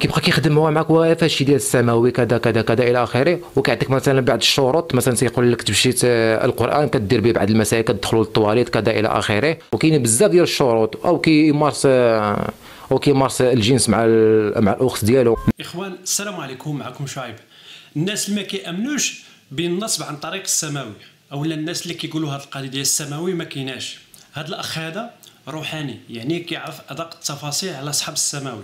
كيبقى كيخدم هو معاك واقف هادشي ديال السماوي كذا كذا كذا الى اخره، وكيعطيك مثلا بعض الشروط، مثلا تيقول لك تمشي القران كدير به بعض المسائل، كتدخلوا للطواليت كذا الى اخره، وكاين بزاف ديال الشروط. او كيمارس الجنس مع الاخت ديالو. اخوان السلام عليكم، معكم شعيب. الناس اللي ما كيامنوش بالنصب عن طريق السماوي، اولا الناس اللي كيقولوا هذه القضيه ديال السماوي ما كايناش، هذا الاخ هذا روحاني، يعني كيعرف ادق التفاصيل على اصحاب السماوي،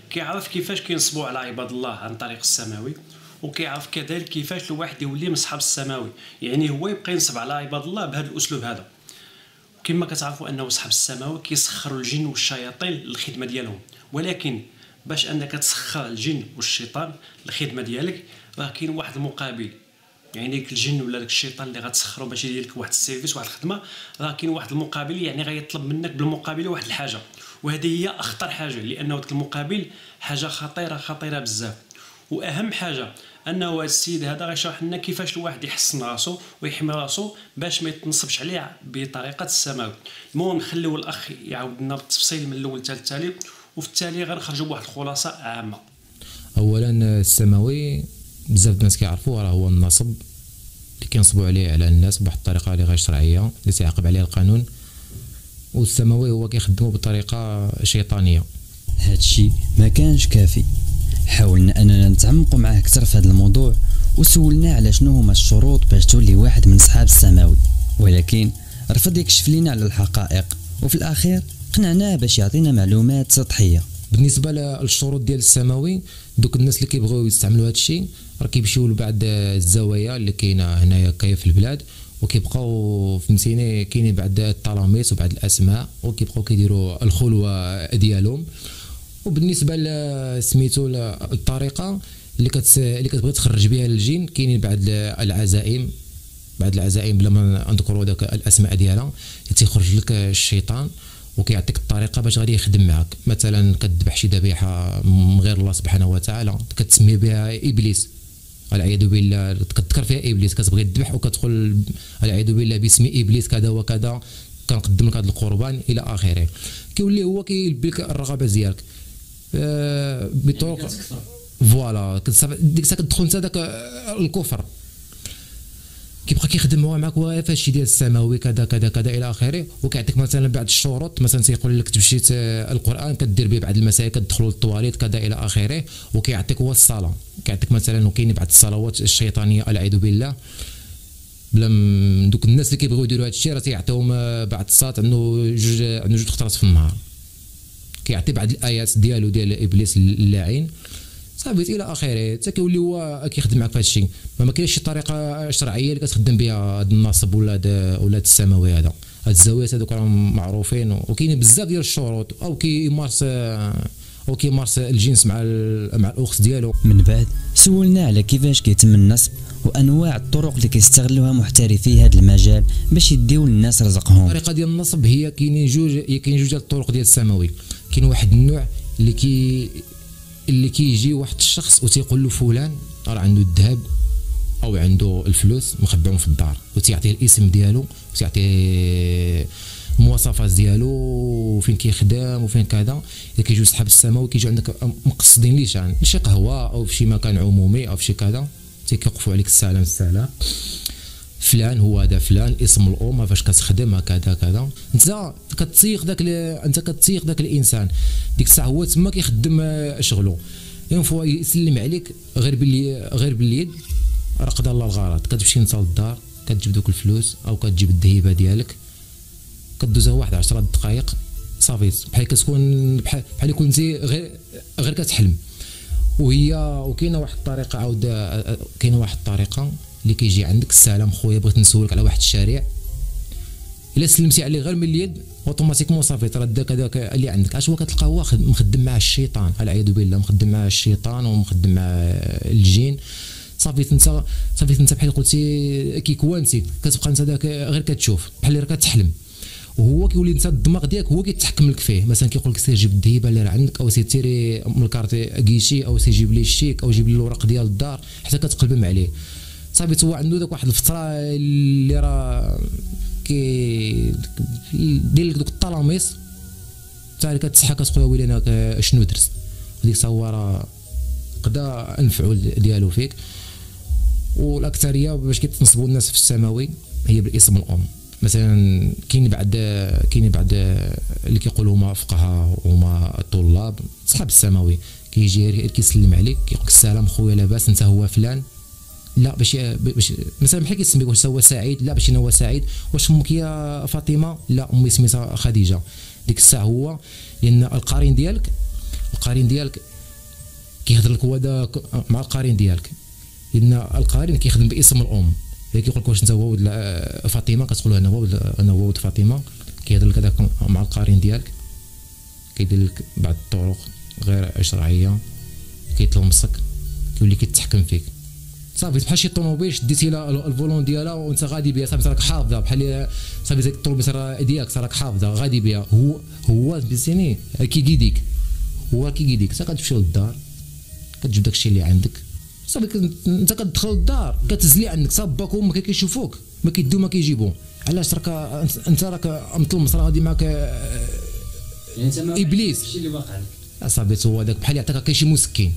كيعرف كيفاش كينصبوا على عباد الله عن طريق السماوي، وكيعرف كذلك كيفاش الواحد يولي من اصحاب السماوي، يعني هو يبقى ينصب على عباد الله بهذا الاسلوب هذا. كما كتعرفوا انه اصحاب السماوي كيسخروا الجن والشياطين للخدمه ديالهم، ولكن باش انك تسخر الجن والشيطان للخدمه ديالك راه كاين واحد المقابل، يعني ديك الجن ولا داك الشيطان اللي غتسخرو باش يدير لك واحد السيرفيس واحد الخدمه، راه كاين واحد المقابل، يعني غيطلب منك بالمقابل واحد الحاجه، وهذه هي اخطر حاجه، لانه داك المقابل حاجه خطيره بزاف. واهم حاجه انه هذا السيد هذا غيشرح لنا كيفاش الواحد يحسن راسو ويحمي راسو باش ما يتنصبش عليه بطريقه السماوي. المهم نخليو الاخ يعاود لنا بالتفصيل من الاول حتى التالي، وفي التالي غنخرجوا بواحد الخلاصه عامه. اولا السماوي بزاف الناس كيعرفوه راه هو النصب اللي كينصبوا عليه على الناس بواحد الطريقه اللي غير شرعيه اللي تيعاقب عليها القانون، والسماوي هو كيخدموا بطريقه شيطانيه. هادشي ما كانش كافي، حاولنا اننا نتعمقوا معاه اكثر في هذا الموضوع، وسولناه على شنو هما الشروط باش تولي واحد من اصحاب السماوي، ولكن رفض يكشف لنا على الحقائق، وفي الاخير قنعناه باش يعطينا معلومات سطحيه. بالنسبه للشروط ديال السماوي، دوك الناس اللي كيبغيو يستعملوا هذا الشيء راه كيمشيو لبعض الزوايا اللي كاينه هنايا في البلاد، وكيبقاو فهمتيني كاينين بعض التلاميذ وبعض الاسماء، وكيبقاو كيديروا الخلوه ديالهم. وبالنسبه لسميتو الطريقه اللي كتبغي تخرج بها الجن، كاينين بعض العزائم بلا ما نذكروا داك الاسماء ديالها، تيخرج لك الشيطان وكيعطيك الطريقه باش غادي يخدم معك. مثلا كتذبح شي ذبيحه من غير الله سبحانه وتعالى، كتسمي بها ابليس والعياذ بالله، كتذكر فيها ابليس، كتبغي تذبح وكتقول والعياذ بالله باسم ابليس كذا وكذا، كنقدم لك هذا القربان الى اخره. كيولي هو كيلبي لك الرغبه ديالك بطرق فوالا، ديك الساعه كتدخل انت داك الكفر. كيبقى كيخدم هو معاك واقف هادشي ديال السماوي كذا كذا كذا الى اخره، وكيعطيك مثلا بعض الشروط، مثلا تيقول لك تمشي القران كدير به بعض المسائل، كتدخلوا للطواليت كذا الى اخره، وكيعطيك هو الصلاه، كيعطيك مثلا وكاين بعض الصلوات الشيطانيه والعياذ بالله. بلا دوك الناس اللي كيبغيو يديروا هذا الشيء راه تيعطيهم بعض الصلاه عنده جوج خطرات في النهار، كيعطي بعض الايات ديالو ديال ابليس اللعين صافي الى اخره، حتى كيولي هو كيخدم معك في هذا الشيء. ما كاينش شي طريقه شرعيه اللي كتخدم بها هذا النصب ولا هذا السماوي هذا. هاد الزوايات هذوك راهم معروفين، وكاينين بزاف ديال الشروط. او كيمارس الجنس مع الاخت ديالو. من بعد سولنا على كيفاش كيتم النصب وانواع الطرق اللي كيستغلوها محترفي هذا المجال باش يديو للناس رزقهم. الطريقه ديال النصب هي كاينين جوج ديال الطرق ديال السماوي. كاين واحد النوع اللي كيجي واحد الشخص وتيقول له فلان راه عنده الذهب او عنده الفلوس مخبعهم في الدار، وتيعطيه الاسم ديالو وتيعطيه المواصفات ديالو وفين كيخدم وفين كذا. اذا كيجيو صحاب السماوي كيجيو عندك مقصدين ليشان لشي قهوه او في شي مكان عمومي او في شي كذا، تيوقفوا عليك السلام فلان هو هذا فلان، اسم الام فاش كتخدم كذا كذا. انت كتسيق داك الانسان، ديك الساعه هو تما كيخدم شغله، ينفوا يسلم عليك غير باليد راه قضى الله الغرض. كتمشي انت للدار كتجيب دوك الفلوس او كتجيب الذهيبه ديالك، كدوزها واحد 10 دقائق صافي، بحال كتكون بحال يكون انت غير كتحلم. وكاينه واحد الطريقه اللي كيجي عندك السلام خويا بغيت نسولك على واحد الشارع، الا سلمتي عليه غير من اليد اوتوماتيكمون صافي ترى هذاك اللي عندك اش هو كتلقى هو مخدم مع الشيطان والعياذ بالله، مخدم مع الشيطان ومخدم مع الجين. صافي انت بحال قلتي كيكوانتي، كتبقى انت داك غير كتشوف بحال اللي راك تحلم، وهو كيولي انت الدماغ ديالك هو كيتحكم لك فيه. مثلا كيقول لك سير جيب الذهيبه اللي راه عندك، او سير تيري من الكارتي كيشي، او سير جيب لي الشيك، او جيب لي الورق ديال الدار، حتى كتقلبم عليه. صافي هو عنده داك واحد الفتره اللي راه دير لك دوك الطلاميس، حتى كتصحى كتقول ويلي انا شنو درت، هذيك هو راه يقدا المفعول ديالو فيك. والاكثريه باش كيتنصبوا الناس في السماوي هي بالاسم الام. مثلا كاين بعد اللي كيقولوا هما فقهاء وما طلاب صحاب السماوي، كيجي كيسلم عليك كيقول لك السلام خويا لاباس انت هو فلان، لا باش مثلا بحال كيسميك واش هو سعيد، لا باش هو سعيد، واش امك يا فاطمه، لا امي سميتها خديجه. ديك الساعه هو لان القرين ديالك كيهضر لك هو مع القرين ديالك، لان القرين كيخدم باسم الام. كيقول لك واش انت هو ولد فاطمه، كتقول له انا هو ولد فاطمه، كيهضر لك هذاك مع القرين ديالك، كيدير لك بعض الطرق غير شرعيه، كيتلمسك، كيولي كيتحكم فيك. صافي بحال شي طوموبيل شديتي لها الفولون ديالها وانت غادي بها، صافي راك حافظه، بحال صافي الطوموبيل ديالك راك حافظه غادي بها. هو بيسيني كيقيديك، هو كيقيديك. انت كتمشي للدار كتجيب داكشي اللي عندك، صافي انت كتدخل للدار كتزلي عندك، صافي باك وامك كيشوفوك ما كيدو ما كيجيبو. علاش؟ راك انت راك مطلمس، راه غادي معاك ابليس. الشيء اللي واقع لك صافي هو داك بحال يعطيك شي مسكين،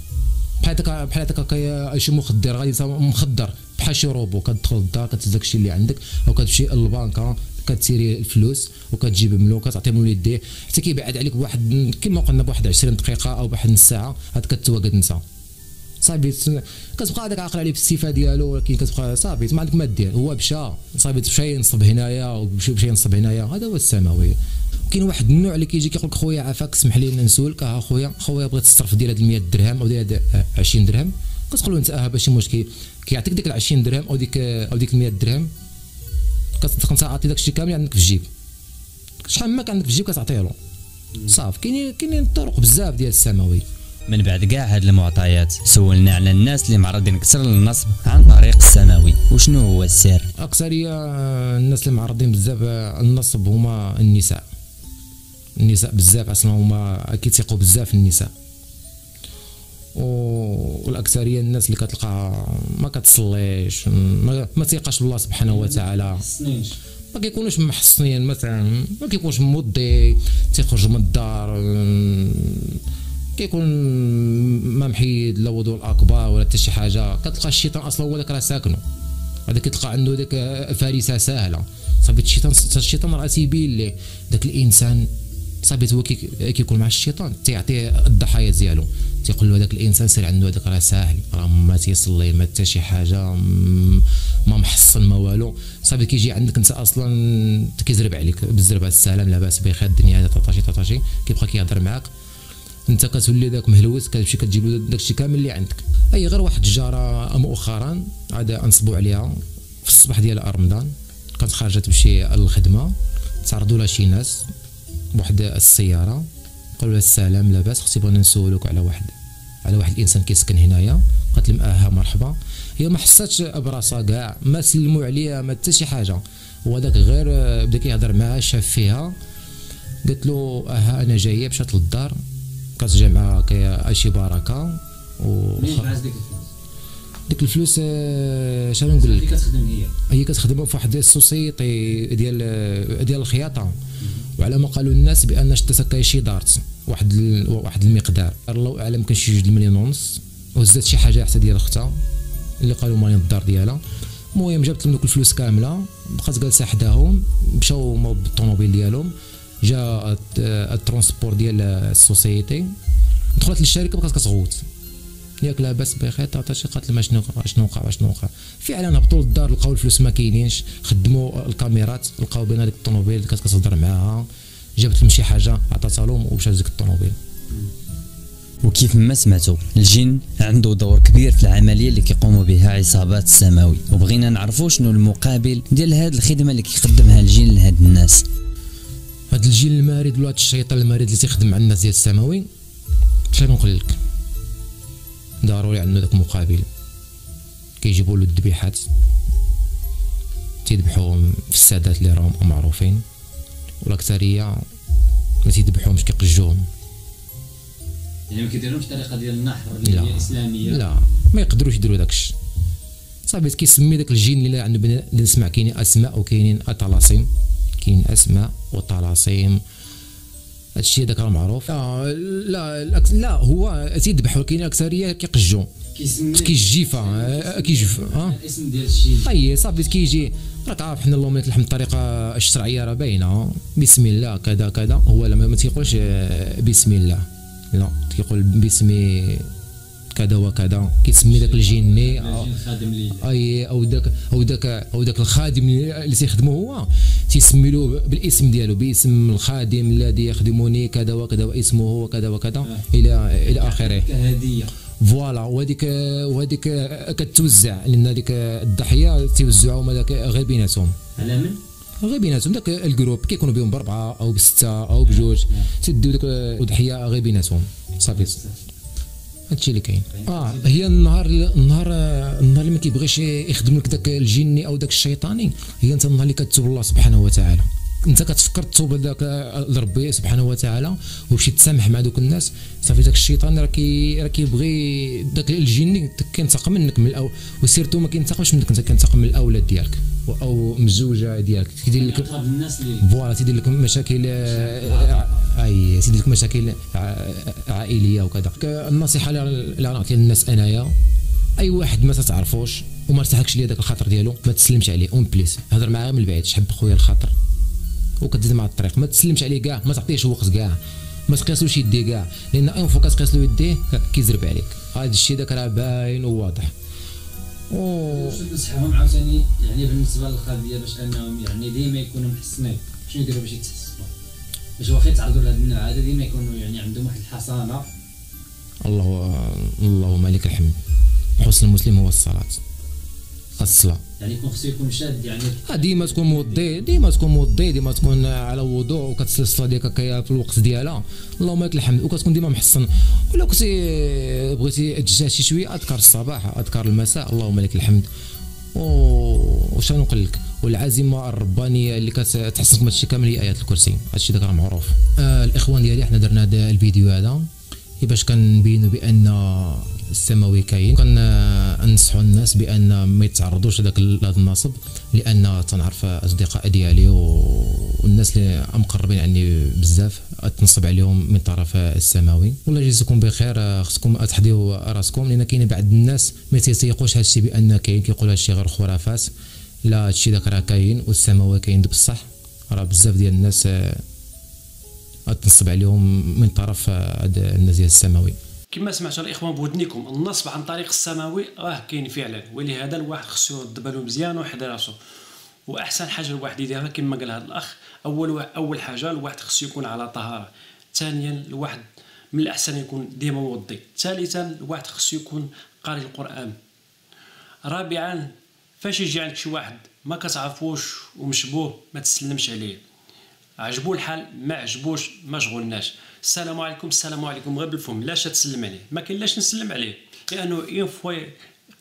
بحال هكا شي مخدر غادي مخدر، بحال شي روبو. كتدخل للدار كتهز داكشي اللي عندك، او كتمشي للبنكه كتسيري الفلوس وكتجيب ملو كتعطيهم ليديه، حتى كيبعد عليك بواحد كما قلنا بواحد 20 دقيقه او بواحد نص ساعه، عاد كتواجد انت صافي. كتبقى هذاك عاقل عليه في الصفه ديالو، ولكن كتبقى صافي ما عندك ما دير. هو مشى صافي، مشى ينصب هنايا ومشى ينصب هنايا. هذا هو السماوي. كاين واحد النوع اللي كيجي كيقول لك خويا عافاك اسمح لي نسولك، خويا بغيت الصرف ديال هاد 100 درهم او ديال 20 درهم. كتقول له انت ماشي مشكل، كيعطيك ديك 20 درهم او ديك 100 درهم، كتعطي داك الشيء كامل عندك في الجيب. شحال ما كان عندك في الجيب كتعطيه له. صافي كاينين طرق بزاف ديال السماوي. من بعد كاع هاد المعطيات سولنا على الناس اللي معرضين اكثر للنصب عن طريق السماوي، وشنو هو السر؟ اكثريه الناس اللي معرضين بزاف النصب هما النساء بزاف، اصلا هما كيثيقوا بزاف في النساء. والاكثريه الناس اللي كتلقى ما كتصليش، ما تيقاش بالله سبحانه وتعالى، ما كيكونوش محصنين، مثلا ما كيكونش موضي، تيخرج من الدار كيكون ما محيد لا وضوء الاكبر ولا حتى شي حاجه. كتلقى الشيطان اصلا هو داك راه ساكنو، هذا كتلقى عنده ديك فريسه ساهله. صافي الشيطان راه تيبين ليه داك الانسان، صافي هو كيكون مع الشيطان تيعطيه الضحايا ديالو، تيقول له هذاك الانسان سير عنده هذاك راه ساهل، راه ما تيصلي ما حتى شي حاجه، ما محصن ما والو. صافي كيجي عندك انت اصلا كيزرب عليك بالزربه السلام لاباس بخير الدنيا هذا طاطاشي كيبقى كيهضر معاك، انت كتولي داك مهلوس، كتمشي كتجيب له داكشي كامل اللي عندك. اي غير واحد الجاره مؤخرا عاد انصبوا عليها في الصباح ديال رمضان، كانت خارجه تمشي للخدمه، تعرضوا لها شي ناس بواحد السياره، قالوا لها السلام لاباس، اختي بغينا نسولوك على واحد الانسان كيسكن هنايا. قالت لهم مرحبا. هي ما حساتش براسها كاع، ما سلموا عليها ما حتى شي حاجه، وهذاك غير بدا كيهضر معها، شاف فيها، قالت له انا جايه. مشات للدار كتجي معها شي بركه ديك الفلوس شنو نقول لك، هي كتخدم في واحد السوسيتي ديال الخياطه، وعلى ما قالوا الناس بان شتا شي دارت واحد المقدار، الله اعلم كان شي 2 مليون ونص، وهزات شي حاجه حتى ديال اختها اللي قالوا مالين الدار ديالها. المهم جابت لهم دوك الفلوس كامله، بقات جالسه حداهم، مشاو بالطوموبيل ديالهم، جا الترونسبور ديال السوسيتي، دخلت للشركه بقات كتغوت، ياك لاباس بخير طاطاشي. قالت لهم شنو وقع. فعلا هبطوا للدار لقاو الفلوس ما كاينينش، خدموا الكاميرات لقاو بين هذيك الطوموبيل اللي كانت كتهضر معاها، جابت لهم شي حاجه عطاتها لهم ومشات ديك الطوموبيل. وكيف ما سمعتوا الجن عنده دور كبير في العمليه اللي كيقوموا بها عصابات السماوي، وبغينا نعرفوا شنو المقابل ديال هذه الخدمه اللي كيقدمها الجن لهاد الناس. هاد الجن المارد ولا هاد الشيطان المارد اللي تيخدم مع الناس ديال السماوي، شنو نقول لك، ضروري عنده داك مقابل. كيجيبوا له الذبيحات، تيذبحوهم في السادات اللي راهم معروفين، والاكثريه ما تيذبحوهمش كيقجوهم، يعني ما كيديروش طريقه ديال النحر اللي هي اسلاميه، لا ما يقدروش يديروا داكشي. صافي كيسمي داك الجن اللي عنده نسمع كاينين اسماء وكاينين طلاسم، كاين اسماء وطلاسم هادشي هذاك راه معروف. لا هو تيذبحوا، كاين الاكثريه كيقجوا كيجيفا كيجيفا الاسم ديال الشيء اي صافي كيجي. راك عارف حنا اللهم لك الحمد الطريقه الشرعيه راه باينه، بسم الله كذا كذا. هو ما تيقولش بسم الله، لا تيقول باسم كذا وكذا، كيسمي داك الجني الخادم لله اي او داك الخادم اللي تيخدمو هو تيسمي له بالاسم ديالو، باسم الخادم الذي يخدمني كذا وكذا واسمه كذا وكذا الى اخره كهديه. فوالا. وهذيك كتوزع، لان هذيك الضحيه تيوزعوا هما غير بيناتهم. على من؟ غير بيناتهم، داك الجروب كيكونوا بهم باربعه او بسته او بجوج، تيديو ديك الضحيه غير بيناتهم صافي. هادشي اللي كاين. هي النهار اللي ما كيبغيش يخدم لك داك الجني او داك الشيطاني، هي انت النهار اللي كتوب الله سبحانه وتعالى، انت كتفكر توب هذاك لربي سبحانه وتعالى وتمشي تسامح مع دوك الناس، صافي داك الشيطان راه كيبغي داك الجني كينتقم منك من الاول، وسيرتو ما كينتقمش منك انت، كينتقم من الاولاد ديالك او من الزوجه ديالك، كيدير لك فوالا تيدير لك مشاكل تيدير لك مشاكل عائليه وكذا. النصيحه اللي نعطي للناس انايا، اي واحد ما تعرفوش وما ارتاحكش ليه داك الخاطر ديالو ما تسلمش عليه، اون بليس هضر معاه من البعيد، شحب خويا الخاطر وكتزيد مع الطريق، ما تسلمش عليه كاع، ما تعطيهش وقت كاع، ما تقيسلوش يديه كاع، لان اون فوا كتقيس له يديه كيزرب عليك. هذا الشيء داك راه باين وواضح. واش نصحهم عاوتاني يعني بالنسبه للخلفيه باش انهم يعني ديما يكونوا محسنين، شنو يديروا باش يتحسنوا، باش واخا يتعرضوا لهذا النوع هذا ديما يكونوا يعني عندهم واحد الحصانه؟ اللهم لك الحمد. حسن المسلم هو الصلاه، الصلاه يعني خصو يكون شاد، يعني ديما تكون موضي، ديما تكون على وضوء وكتصلي الصلاه ديالك في الوقت ديالها، اللهم لك الحمد، وكتكون ديما محصن. ولا كنتي بغيتي تجتهد شي شويه، اذكار الصباح اذكار المساء، اللهم لك الحمد. واش نقول لك، والعزيمه الربانيه اللي كتحسنك من هادشي كامل هي ايات الكرسي، هادشي داك راه معروف. الاخوان ديالي حنا درنا هذا الفيديو هذا باش كنبينوا بان السماوي كاين، كننصحوا الناس بان ما يتعرضوش لهذا النصب، لان تنعرف اصدقاء ديالي والناس اللي مقربين عني بزاف تنصب عليهم من طرف السماوي. والله يجزيكم بخير، خصكم تحضيوا راسكم، لان كاين بعض الناس ما تيثيقوش هذا الشيء بان كاين، كيقول هذا الشيء غير خرافات. لا، هذا الشيء داك راه كاين، والسماوي كاين بصح، راه بزاف ديال الناس تنصب عليهم من طرف هاد الناس ديال السماوي. كما سمعتوا الاخوان بودنيكم، النصب عن طريق السماوي راه كاين فعلا، ولهذا الواحد خصو يرد باله مزيان ويحضر راسو. واحسن حاجه الواحد يديرها كما قال هذا الاخ، اول حاجه الواحد خصو يكون على طهاره، ثانيا الواحد من الاحسن يكون ديما موضي، ثالثا الواحد خصو يكون قاري القران، رابعا فاش يجي عندك شي واحد ما كتعرفوش ومشبوه ما تسلمش عليه، عجبو الحال ما عجبوش ما شغلناش. السلام عليكم غير بالفم، لاش تسلم عليه؟ ما كاين لاش نسلم عليه، لانه اون فوا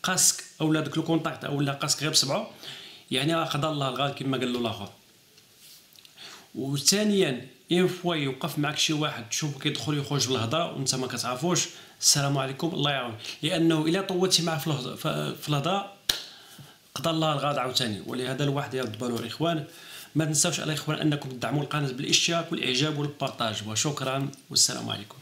قاسك اولا داك لو كونتاكت اولا قاسك غير بصبعو، يعني راه قضى الله الغالب كما قال له الاخر. وثانيا اون فوا يوقف معك شي واحد تشوفو كيدخل يخرج بالهضره وانت ما كتعرفوش، السلام عليكم الله يعاون، لانه الا طولتي معاه في الهضره قضى الله الغالب عاوتاني. ولهذا الواحد يرد باله الاخوان. ما تنساوش الاخوان انكم تدعموا القناه بالاشتراك والاعجاب والبارطاج، وشكرا والسلام عليكم.